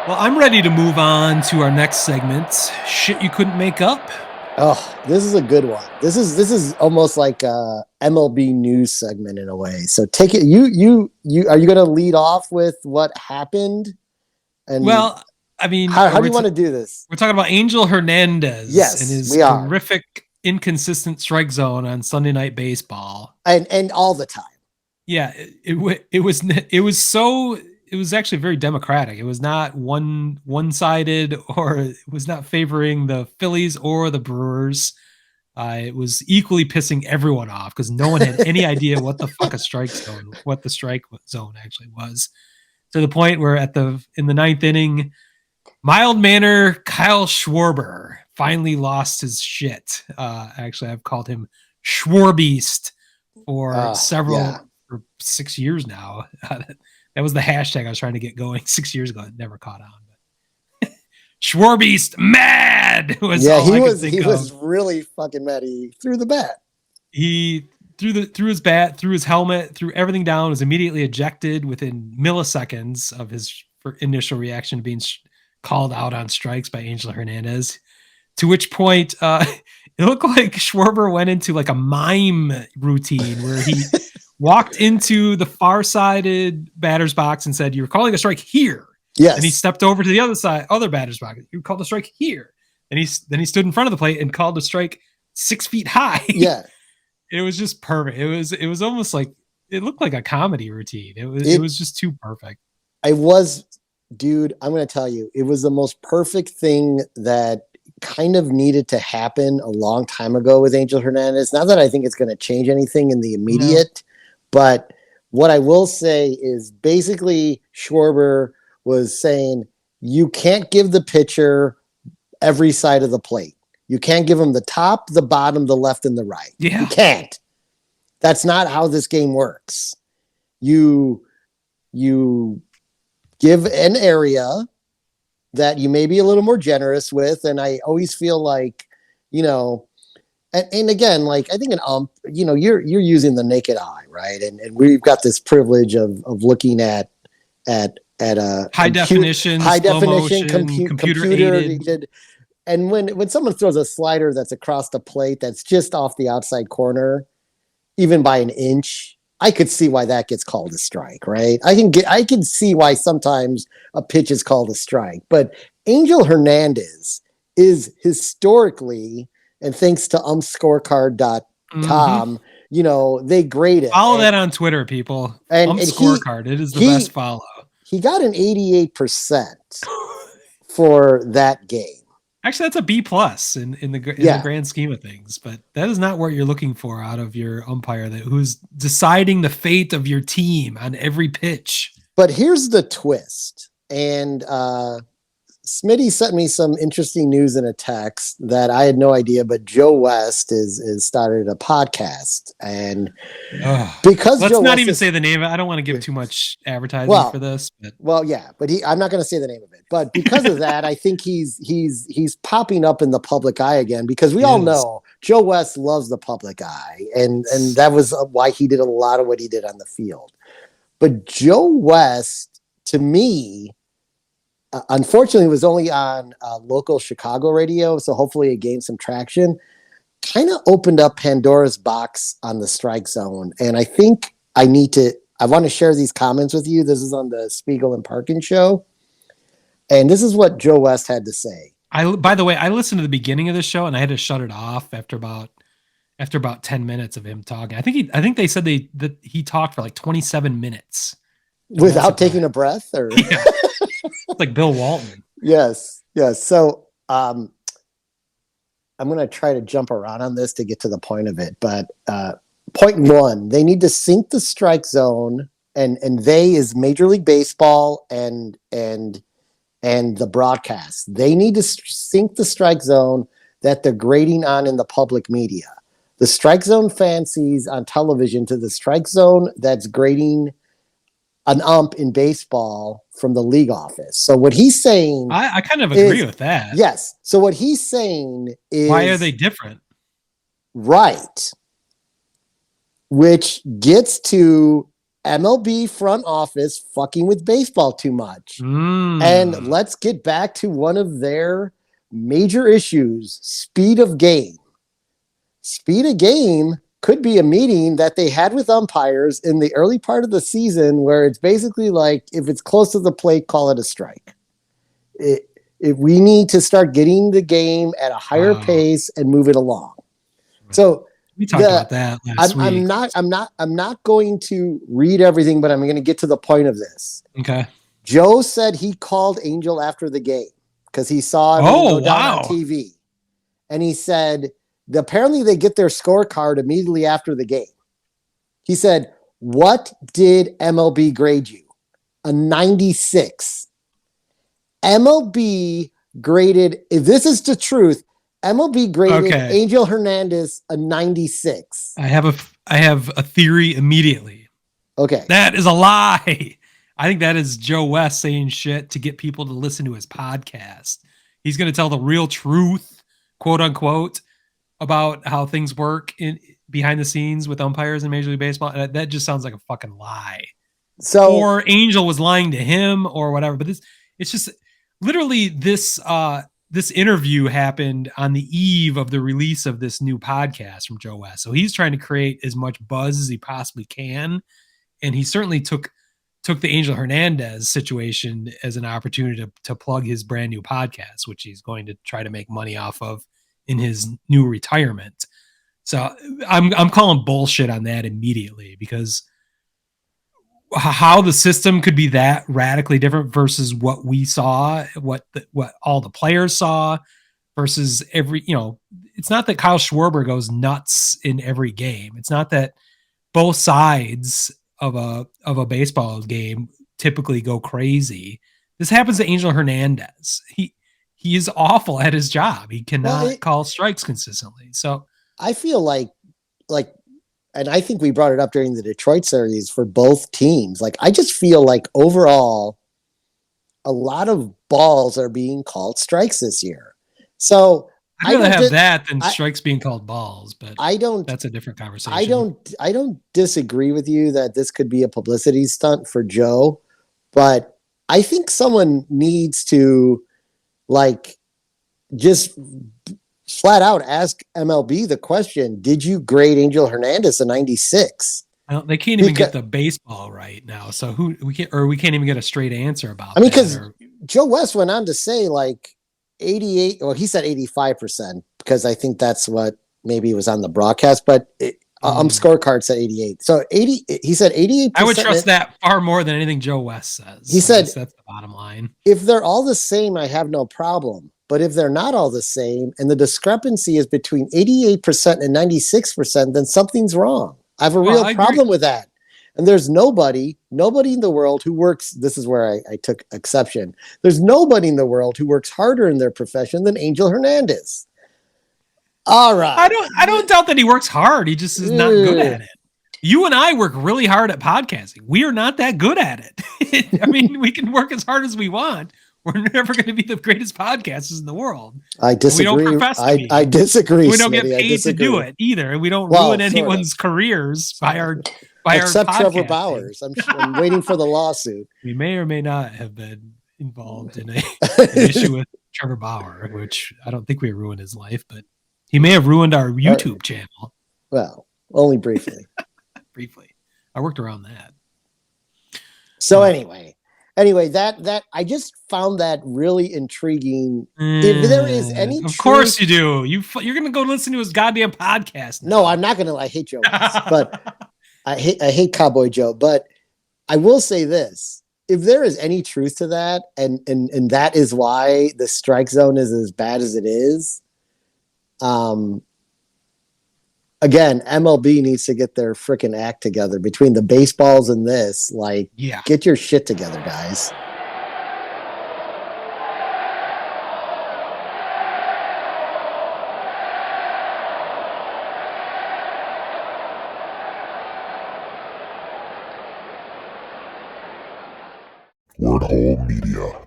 Well, I'm ready to move on to our next segment. Shit you couldn't make up. Oh, this is a good one. This is almost like a MLB news segment in a way. So take it. You are you going to lead off with what happened and Well, I mean, how do you want to do this? we're talking about Angel Hernandez and Yes, his we are, horrific, inconsistent strike zone on Sunday Night Baseball. and all the time. Yeah, it was actually very democratic. It was not one sided, or it was not favoring the Phillies or the Brewers. It was equally pissing everyone off because no one had any idea what the fuck what the strike zone actually was. To the point where in the ninth inning, mild manner Kyle Schwarber finally lost his shit. Actually, I've called him Schwarbeast Yeah, for 6 years now. That was the hashtag I was trying to get going 6 years ago. It never caught on. But Schwarbeast mad was yeah. all I could He think of. was really fucking mad. He threw the bat. He threw his bat, threw his helmet, threw everything down. Was immediately ejected within milliseconds of his initial reaction to being called out on strikes by Angel Hernandez. To which point, it looked like Schwarber went into like a mime routine where he walked into the far-sided batter's box and said, "You're calling a strike here." Yes. And he stepped over to the other batter's box. "You called a strike here." And he stood in front of the plate and called a strike 6 feet high. Yeah. It was just perfect. It was almost like it looked like a comedy routine. It was just too perfect. Dude, I'm going to tell you, it was the most perfect thing that kind of needed to happen a long time ago with Angel Hernandez. Not that I think it's going to change anything in the immediate, but what I will say is basically Schwarber was saying, you can't give the pitcher every side of the plate. You can't give him the top, the bottom, the left, and the right. Yeah. You can't. That's not how this game works. You give an area that you may be a little more generous with. And I always feel like, and again, like I think an you're using the naked eye, right? And we've got this privilege of looking at a high definition computer aided. And when someone throws a slider that's across the plate that's just off the outside corner, even by an inch, I could see why that gets called a strike, right? I can see why sometimes a pitch is called a strike, but Angel Hernandez is historically, and thanks to umscorecard.com, they grade it. Follow that on Twitter, people. Scorecard. It is the best follow. He got an 88% for that game. Actually, that's a B plus in the grand scheme of things, but that is not what you're looking for out of your umpire who's deciding the fate of your team on every pitch. But here's the twist. And Smitty sent me some interesting news in a text that I had no idea, but Joe West is started a podcast, and because let's not even say the name. I don't want to give too much advertising for this. But. I'm not going to say the name of it. But because of that, I think he's popping up in the public eye again, because we all know Joe West loves the public eye, and that was why he did a lot of what he did on the field. But Joe West, to me, unfortunately, was only on local Chicago radio, so hopefully it gained some traction. Kind of opened up Pandora's box on the strike zone, and I think I want to share these comments with you. This is on the Spiegel and Parkin show, and this is what Joe West had to say. By the way, I listened to the beginning of the show, and I had to shut it off after about 10 minutes of him talking. I think they said that he talked for like 27 minutes without taking a breath, or yeah. Like Bill Walton. Yes. So I'm going to try to jump around on this to get to the point of it. But point one, they need to sync the strike zone, and they is Major League Baseball and the broadcast. They need to sync the strike zone that they're grading on in the public media. The strike zone fancies on television to the strike zone that's grading an ump in baseball from the league office. So what he's saying, I kind of agree with that. Yes. So what he's saying is, why are they different? Right. Which gets to MLB front office fucking with baseball too much. And let's get back to one of their major issues, speed of game. Speed of game could be a meeting that they had with umpires in the early part of the season where it's basically like, if it's close to the plate, call it a strike. We need to start getting the game at a higher pace and move it along. So we talked about that last week. I'm not going to read everything, but I'm going to get to the point of this. Okay. Joe said he called Angel after the game because he saw him go down on TV. And he said, apparently they get their scorecard immediately after the game. He said, what did MLB grade you? A 96. MLB graded, if this is the truth, MLB graded Angel Hernandez a 96. I have a theory immediately. Okay. That is a lie. I think that is Joe West saying shit to get people to listen to his podcast. He's going to tell the real truth, quote unquote, about how things work behind the scenes with umpires in Major League Baseball. And that just sounds like a fucking lie. Or Angel was lying to him or whatever. But it's just literally this interview happened on the eve of the release of this new podcast from Joe West. So he's trying to create as much buzz as he possibly can. And he certainly took the Angel Hernandez situation as an opportunity to plug his brand new podcast, which he's going to try to make money off of in his new retirement. So I'm calling bullshit on that immediately, because how the system could be that radically different versus what we saw, what all the players saw versus it's not that Kyle Schwarber goes nuts in every game. It's not that both sides of a baseball game typically go crazy. This happens to Angel Hernandez. He is awful at his job. He cannot call strikes consistently. So I feel like, and I think we brought it up during the Detroit series for both teams. Like, I just feel like overall, a lot of balls are being called strikes this year. So I'd rather have that than strikes being called balls, but that's a different conversation. I don't disagree with you that this could be a publicity stunt for Joe, but I think someone needs to just flat out ask MLB the question, did you grade Angel Hernandez a 96? They can't even get the baseball right now. So we can't even get a straight answer about because Joe West went on to say 88, well, he said 85% because I think that's what maybe was on the broadcast, but scorecard said 88. So he said 88%. I would trust that far more than anything Joe West says. He said that's the bottom line. If they're all the same, I have no problem. But if they're not all the same and the discrepancy is between 88% and 96%, then something's wrong. I have a real problem with that. And there's nobody in the world who works. This is where I took exception. There's nobody in the world who works harder in their profession than Angel Hernandez. All right. I don't doubt that he works hard. He just is not good at it. You and I work really hard at podcasting. We are not that good at it. I mean, we can work as hard as we want. We're never going to be the greatest podcasters in the world. I disagree. We don't profess to be. I disagree. We don't get paid to do it either. And we don't ruin anyone's careers by our except Trevor Bowers. I'm waiting for the lawsuit. We may or may not have been involved in an issue with Trevor Bauer, which I don't think we ruined his life, but he may have ruined our YouTube channel. Well, only briefly. Briefly. I worked around that. So anyway, that I just found that really intriguing. If there is any Of course you do. You're going to go listen to his goddamn podcast now. No, I'm not going to. I hate Joe West, but I hate Cowboy Joe. But I will say this. If there is any truth to that, and that is why the strike zone is as bad as it is, again, MLB needs to get their freaking act together between the baseballs and this. Get your shit together, guys. Word Hole Media.